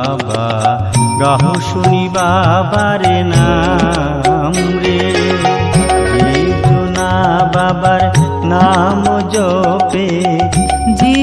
বাবা গাহো শুনি বাবার নাম রে। যে না বাবার নাম জপে, যে